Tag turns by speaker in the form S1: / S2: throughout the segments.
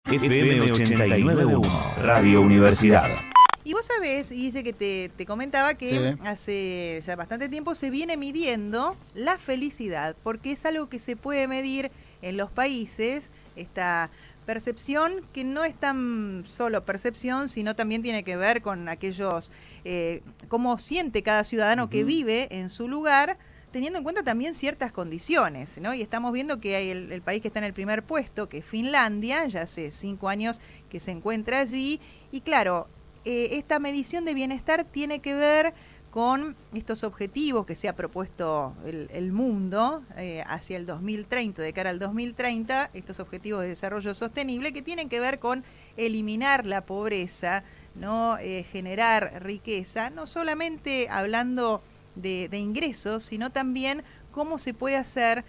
S1: FM 89.1, Radio Universidad.
S2: Y vos sabés, Guille, que te comentaba que hace ya bastante tiempo se viene midiendo la felicidad, porque es algo que se puede medir en los países, esta percepción que no es tan solo percepción, sino también tiene que ver con aquellos, cómo siente cada ciudadano que vive en su lugar, teniendo en cuenta también ciertas condiciones, ¿no? Y estamos viendo que hay el país que está en el primer puesto, que es Finlandia, ya hace 5 años que se encuentra allí, y claro, esta medición de bienestar tiene que ver con estos objetivos que se ha propuesto el mundo hacia el 2030, de cara al 2030, estos objetivos de desarrollo sostenible que tienen que ver con eliminar la pobreza, no generar riqueza, no solamente hablando de ingresos, sino también cómo se puede hacer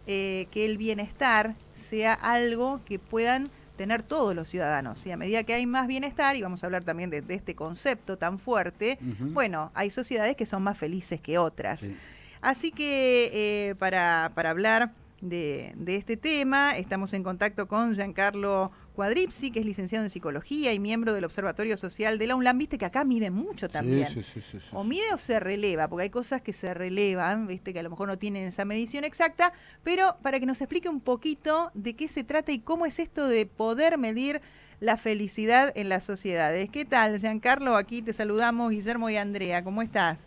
S2: que el bienestar sea algo que puedan tener todos los ciudadanos. Y a medida que hay más bienestar, y vamos a hablar también de este concepto tan fuerte, bueno, hay sociedades que son más felices que otras. Sí. Así que para hablar de este tema, estamos en contacto con Giancarlo Quadripsi, que es licenciado en Psicología y miembro del Observatorio Social de la UNLAM. Viste que acá mide mucho también. Sí. O mide o se releva, porque hay cosas que se relevan, viste que a lo mejor no tienen esa medición exacta, pero para que nos explique un poquito de qué se trata y cómo es esto de poder medir la felicidad en las sociedades. ¿Qué tal, Giancarlo? Aquí te saludamos, Guillermo y Andrea. ¿Cómo estás?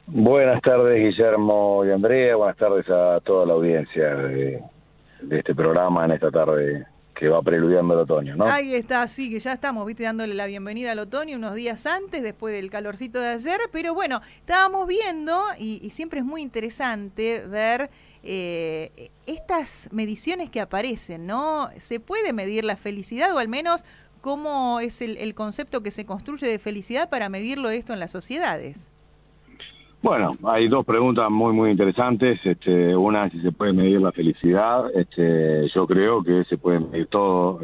S3: Buenas tardes, Guillermo y Andrea. Buenas tardes a toda la audiencia de este programa en esta tarde que va preludiando el otoño, ¿no?
S2: Ahí está, sí, que ya estamos, viste, dándole la bienvenida al otoño unos días antes, después del calorcito de ayer, pero bueno, estábamos viendo, y siempre es muy interesante ver estas mediciones que aparecen, ¿no? ¿Se puede medir la felicidad o al menos cómo es el concepto que se construye de felicidad para medirlo esto en las sociedades?
S3: Bueno, hay dos preguntas muy interesantes. Una, si se puede medir la felicidad. Yo creo que se puede medir todo.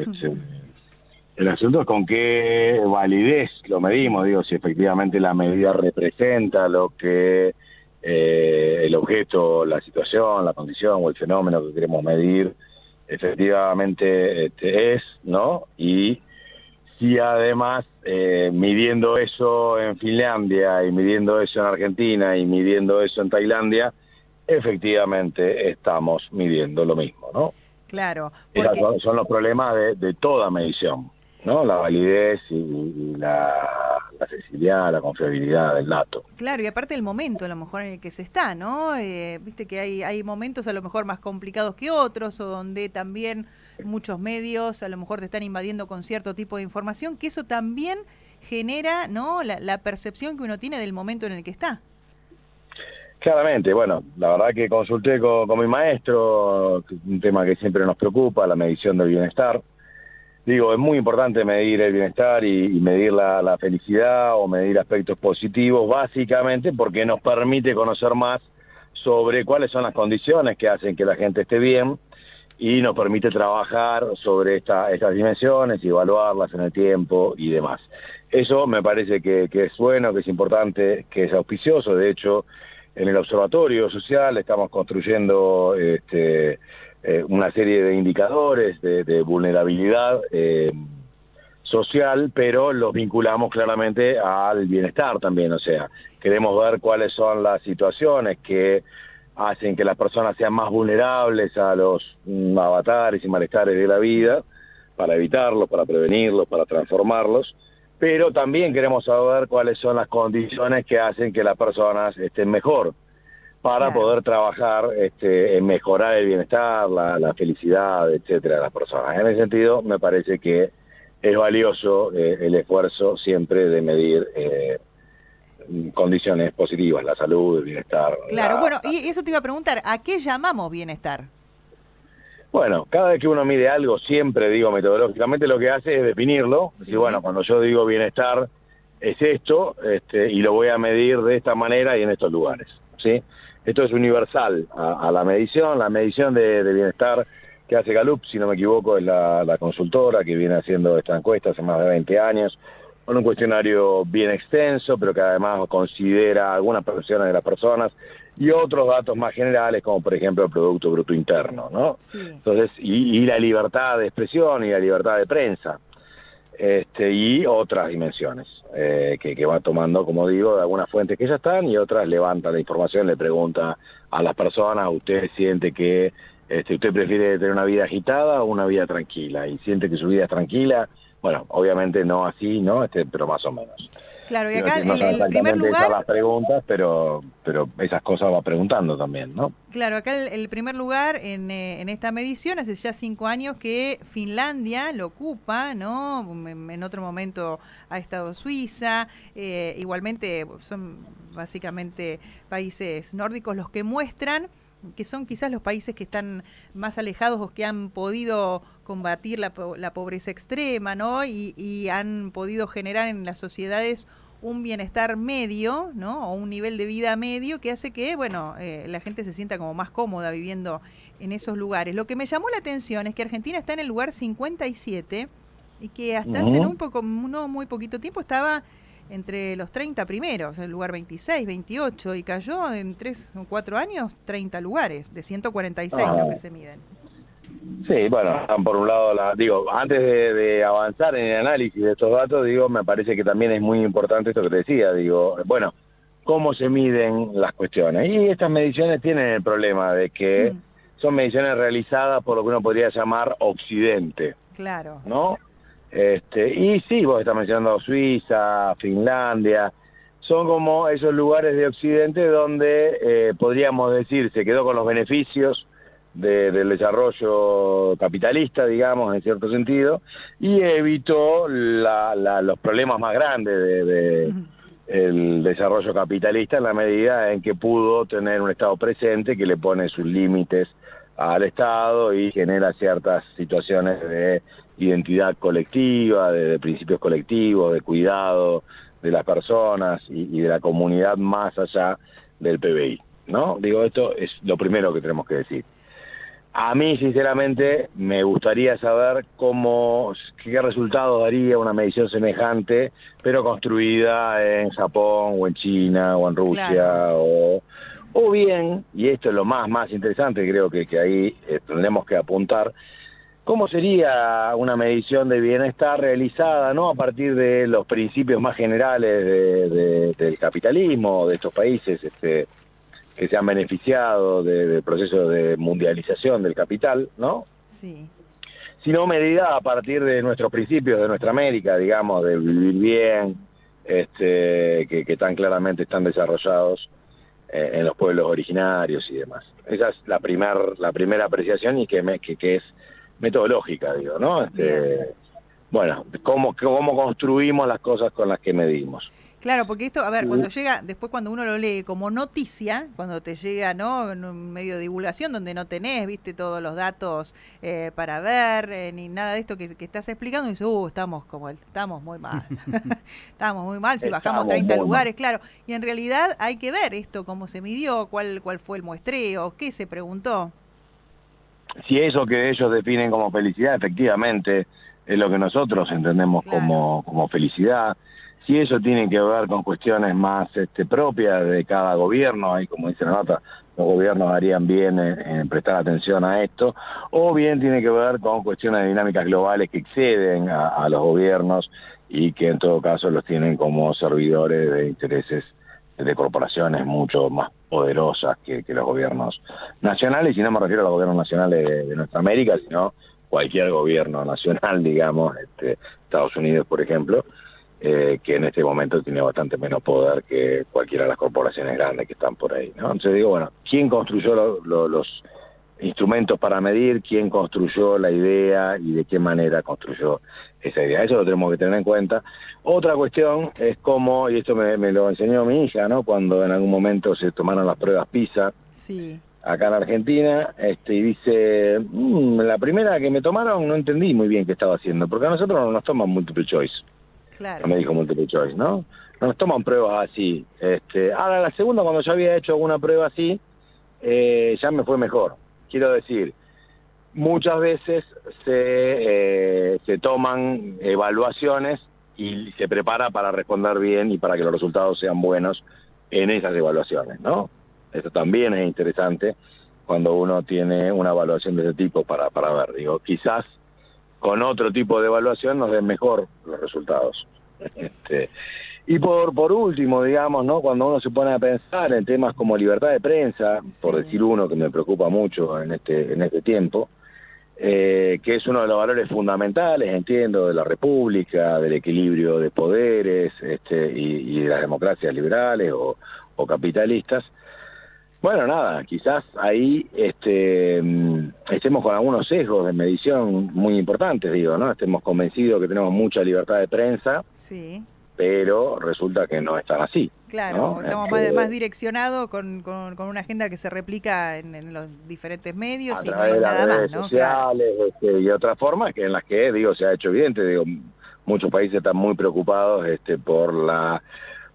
S3: El asunto es con qué validez lo medimos. Sí. Digo, si efectivamente la medida representa lo que el objeto, la situación, la condición o el fenómeno que queremos medir efectivamente es, ¿no? Y si además midiendo eso en Finlandia y midiendo eso en Argentina y midiendo eso en Tailandia, efectivamente estamos midiendo lo mismo, ¿no?
S2: Claro.
S3: Porque son los problemas de toda medición, ¿no? La validez y la accesibilidad, la confiabilidad del dato.
S2: Claro, y aparte el momento a lo mejor en el que se está, ¿no? Viste que hay momentos a lo mejor más complicados que otros, o donde también muchos medios a lo mejor te están invadiendo con cierto tipo de información, que eso también genera, ¿no?, la percepción que uno tiene del momento en el que está.
S3: Claramente, bueno, la verdad que consulté con mi maestro, un tema que siempre nos preocupa, la medición del bienestar. Digo, es muy importante medir el bienestar y medir la felicidad o medir aspectos positivos, básicamente porque nos permite conocer más sobre cuáles son las condiciones que hacen que la gente esté bien, y nos permite trabajar sobre estas dimensiones y evaluarlas en el tiempo y demás. Eso me parece que es bueno, que es importante, que es auspicioso. De hecho, en el Observatorio Social estamos construyendo una serie de indicadores de vulnerabilidad social, pero los vinculamos claramente al bienestar también. O sea, queremos ver cuáles son las situaciones que hacen que las personas sean más vulnerables a los avatares y malestares de la vida, para evitarlos, para prevenirlos, para transformarlos, pero también queremos saber cuáles son las condiciones que hacen que las personas estén mejor, para poder trabajar en mejorar el bienestar, la felicidad, etcétera, de las personas. En ese sentido, me parece que es valioso el esfuerzo siempre de medir condiciones positivas, la salud, el bienestar.
S2: Claro, bueno, y eso te iba a preguntar, ¿a qué llamamos bienestar?
S3: Bueno, cada vez que uno mide algo, siempre digo metodológicamente, lo que hace es definirlo. Sí. Y bueno, cuando yo digo bienestar es esto, y lo voy a medir de esta manera y en estos lugares, ¿sí? Esto es universal a la medición de bienestar que hace Gallup, si no me equivoco, es la consultora que viene haciendo esta encuesta hace más de 20 años, con un cuestionario bien extenso, pero que además considera algunas percepciones de las personas y otros datos más generales, como por ejemplo el Producto Bruto Interno, ¿no?
S2: Sí.
S3: Entonces, y la libertad de expresión y la libertad de prensa, y otras dimensiones que va tomando, como digo, de algunas fuentes que ya están, y otras levantan la información, le pregunta a las personas: ¿usted siente que usted prefiere tener una vida agitada o una vida tranquila? Y siente que su vida es tranquila. Bueno, obviamente no así, ¿no? Pero más o menos.
S2: Claro, y
S3: Quiero
S2: acá
S3: decir, no son
S2: el primer
S3: exactamente esas
S2: lugar,
S3: las preguntas, pero esas cosas va preguntando también, ¿no?
S2: claro, acá el primer lugar en esta medición hace ya 5 años que Finlandia lo ocupa, ¿no? En otro momento ha estado Suiza, igualmente son básicamente países nórdicos los que muestran que son quizás los países que están más alejados o que han podido combatir la pobreza extrema, ¿no? Y han podido generar en las sociedades un bienestar medio, ¿no? O un nivel de vida medio que hace que, bueno, la gente se sienta como más cómoda viviendo en esos lugares. Lo que me llamó la atención es que Argentina está en el lugar 57 y que hasta hace no muy poquito tiempo estaba entre los 30 primeros, el lugar 26, 28, y cayó en 3 o 4 años 30 lugares, de 146 lo que se miden.
S3: Sí, bueno, por un lado, antes de avanzar en el análisis de estos datos, me parece que también es muy importante esto que te decía, bueno, cómo se miden las cuestiones. Y estas mediciones tienen el problema de que son mediciones realizadas por lo que uno podría llamar Occidente.
S2: Claro.
S3: ¿No? Y sí, vos estás mencionando Suiza, Finlandia, son como esos lugares de Occidente donde podríamos decir se quedó con los beneficios del desarrollo capitalista, digamos, en cierto sentido, y evitó los problemas más grandes el desarrollo capitalista, en la medida en que pudo tener un Estado presente que le pone sus límites al Estado y genera ciertas situaciones de identidad colectiva, de principios colectivos, de cuidado de las personas y de la comunidad más allá del PBI, ¿no? Esto es lo primero que tenemos que decir. A mí, sinceramente, me gustaría saber qué resultados daría una medición semejante, pero construida en Japón, o en China, o en Rusia, claro. O bien, y esto es lo más interesante, creo que ahí tendremos que apuntar, ¿cómo sería una medición de bienestar realizada, no a partir de los principios más generales del capitalismo, de estos países que se han beneficiado del proceso de mundialización del capital, ¿no?
S2: Sí.
S3: Sino medida a partir de nuestros principios, de nuestra América, digamos, de vivir bien, que tan claramente están desarrollados en los pueblos originarios y demás. Esa es la primera apreciación y que es metodológica, ¿no? Bueno, cómo construimos las cosas con las que medimos.
S2: Claro, porque esto, a ver, cuando uno lo lee como noticia, cuando te llega, ¿no?, en un medio de divulgación donde no tenés, viste, todos los datos para ver, ni nada de esto que estás explicando, y dices, estamos muy mal. Estamos muy mal si bajamos 30 lugares, claro. Y en realidad hay que ver esto, cómo se midió, cuál fue el muestreo, qué se preguntó.
S3: Si eso que ellos definen como felicidad, efectivamente, es lo que nosotros entendemos como felicidad. Si eso tiene que ver con cuestiones más propias de cada gobierno, ahí como dice la nota, los gobiernos harían bien en prestar atención a esto, o bien tiene que ver con cuestiones de dinámicas globales que exceden a los gobiernos y que en todo caso los tienen como servidores de intereses de corporaciones mucho más poderosas que los gobiernos nacionales, y no me refiero a los gobiernos nacionales de nuestra América, sino cualquier gobierno nacional, digamos, Estados Unidos, por ejemplo, que en este momento tiene bastante menos poder que cualquiera de las corporaciones grandes que están por ahí, ¿no? Entonces bueno, ¿quién construyó los instrumentos para medir? ¿Quién construyó la idea y de qué manera construyó esa idea? Eso lo tenemos que tener en cuenta. Otra cuestión es cómo, y esto me lo enseñó mi hija, ¿no?, cuando en algún momento se tomaron las pruebas PISA,
S2: sí,
S3: acá en Argentina, y dice, la primera que me tomaron no entendí muy bien qué estaba haciendo, porque a nosotros no nos toman multiple choice.
S2: Claro.
S3: No me dijo multiple choice, ¿no? No nos toman pruebas así. Ahora, la segunda, cuando yo había hecho alguna prueba así, ya me fue mejor. Quiero decir, muchas veces se toman evaluaciones y se prepara para responder bien y para que los resultados sean buenos en esas evaluaciones, ¿no? Esto también es interesante cuando uno tiene una evaluación de ese tipo para ver. Digo, quizás con otro tipo de evaluación nos den mejor los resultados. Y por último, digamos, ¿no? Cuando uno se pone a pensar en temas como libertad de prensa, por decir uno que me preocupa mucho en este tiempo, que es uno de los valores fundamentales, entiendo, de la República, del equilibrio de poderes y de las democracias liberales o capitalistas. Bueno, nada, quizás ahí estemos con algunos sesgos de medición muy importantes, digo, ¿no? Estemos convencidos que tenemos mucha libertad de prensa,
S2: sí,
S3: pero resulta que no es tan así.
S2: Claro,
S3: ¿no?
S2: estamos más direccionados con una agenda que se replica en los diferentes medios y no hay nada más, ¿no?
S3: Sociales, claro. Y otras formas que en las que, digo, se ha hecho evidente, digo, muchos países están muy preocupados por la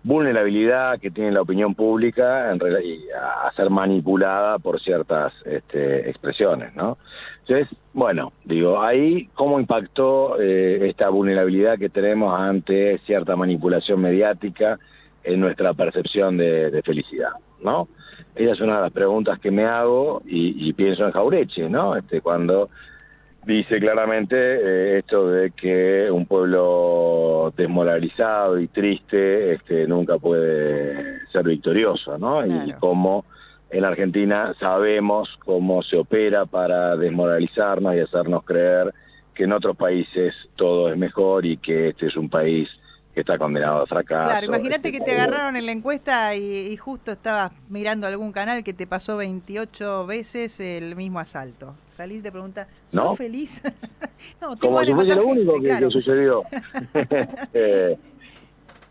S3: vulnerabilidad que tiene la opinión pública a ser manipulada por ciertas expresiones, ¿no? Entonces, bueno, digo, ahí cómo impactó esta vulnerabilidad que tenemos ante cierta manipulación mediática en nuestra percepción de felicidad, ¿no? Esa es una de las preguntas que me hago y pienso en Jauretche, ¿no? Cuando dice claramente esto de que un pueblo desmoralizado y triste nunca puede ser victorioso, ¿no? Claro. Y cómo en Argentina sabemos cómo se opera para desmoralizarnos y hacernos creer que en otros países todo es mejor y que este es un país que está condenado al fracaso.
S2: Claro, imagínate que te agarraron en la encuesta y justo estabas mirando algún canal que te pasó 28 veces el mismo asalto. Salís y te preguntas, ¿sos
S3: ¿no?
S2: feliz? No,
S3: como si fuese lo único
S2: claro.
S3: que sucedió.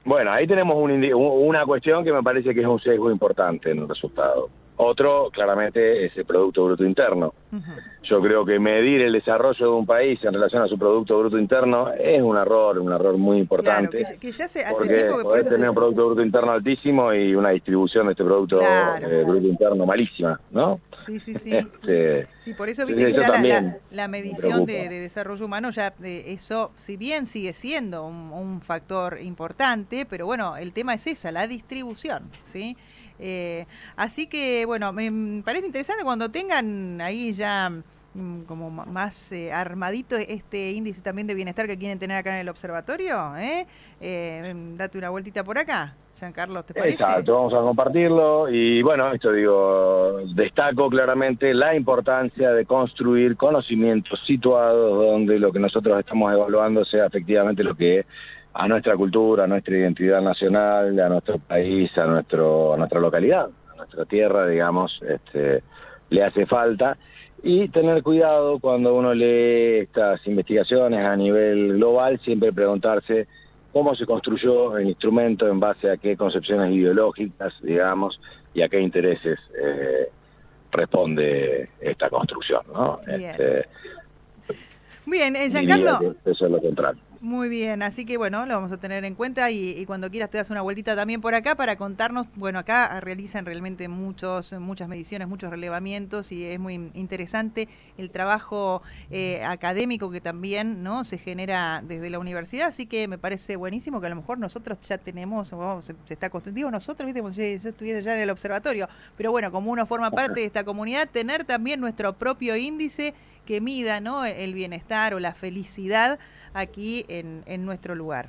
S3: Bueno, ahí tenemos una cuestión que me parece que es un sesgo importante en el resultado. Otro, claramente, es el Producto Bruto Interno. Uh-huh. Yo creo que medir el desarrollo de un país en relación a su Producto Bruto Interno es un error muy importante.
S2: Claro, que ya hace
S3: porque
S2: tiempo que
S3: podés tener un Producto Bruto Interno altísimo y una distribución de este Producto Bruto Interno malísima, ¿no?
S2: Sí. Sí, por eso viste que ya la medición de desarrollo humano, ya eso, si bien sigue siendo un factor importante, pero bueno, el tema es esa, la distribución, ¿sí? Así que, bueno, me parece interesante cuando tengan ahí ya como más armadito este índice también de bienestar que quieren tener acá en el observatorio, date una vueltita por acá, Giancarlo, ¿te parece?
S3: Exacto, vamos a compartirlo y bueno, destaco claramente la importancia de construir conocimientos situados donde lo que nosotros estamos evaluando sea efectivamente lo que a nuestra cultura, a nuestra identidad nacional, a nuestro país, a nuestra localidad, a nuestra tierra, digamos, le hace falta. Y tener cuidado cuando uno lee estas investigaciones a nivel global, siempre preguntarse cómo se construyó el instrumento, en base a qué concepciones ideológicas, digamos, y a qué intereses responde esta construcción, ¿no?
S2: Bien, Giancarlo.
S3: Eso es lo contrario.
S2: Muy bien, así que bueno, lo vamos a tener en cuenta y cuando quieras te das una vueltita también por acá para contarnos. Bueno, acá realizan realmente muchas mediciones, muchos relevamientos y es muy interesante el trabajo académico que también no se genera desde la universidad, así que me parece buenísimo que a lo mejor nosotros ya tenemos, se está construyendo nosotros, viste, como si yo estuviese ya en el observatorio, pero bueno, como uno forma parte de esta comunidad, tener también nuestro propio índice que mida, ¿no?, el bienestar o la felicidad aquí en nuestro lugar.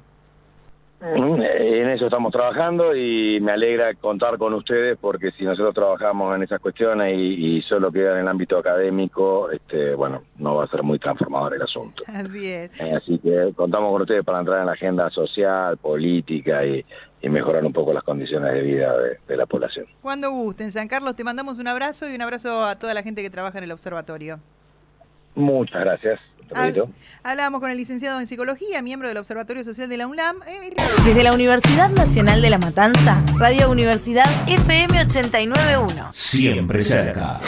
S3: En eso estamos trabajando y me alegra contar con ustedes porque si nosotros trabajamos en esas cuestiones y solo queda en el ámbito académico, bueno, no va a ser muy transformador el asunto.
S2: Así es.
S3: Así que contamos con ustedes para entrar en la agenda social, política y mejorar un poco las condiciones de vida de la población.
S2: Cuando gusten, Giancarlo, te mandamos un abrazo y un abrazo a toda la gente que trabaja en el observatorio.
S3: Muchas gracias.
S2: Hablábamos con el licenciado en Psicología, miembro del Observatorio Social de la UNLAM.
S4: Desde la Universidad Nacional de La Matanza, Radio Universidad FM 89.1.
S1: Siempre cerca.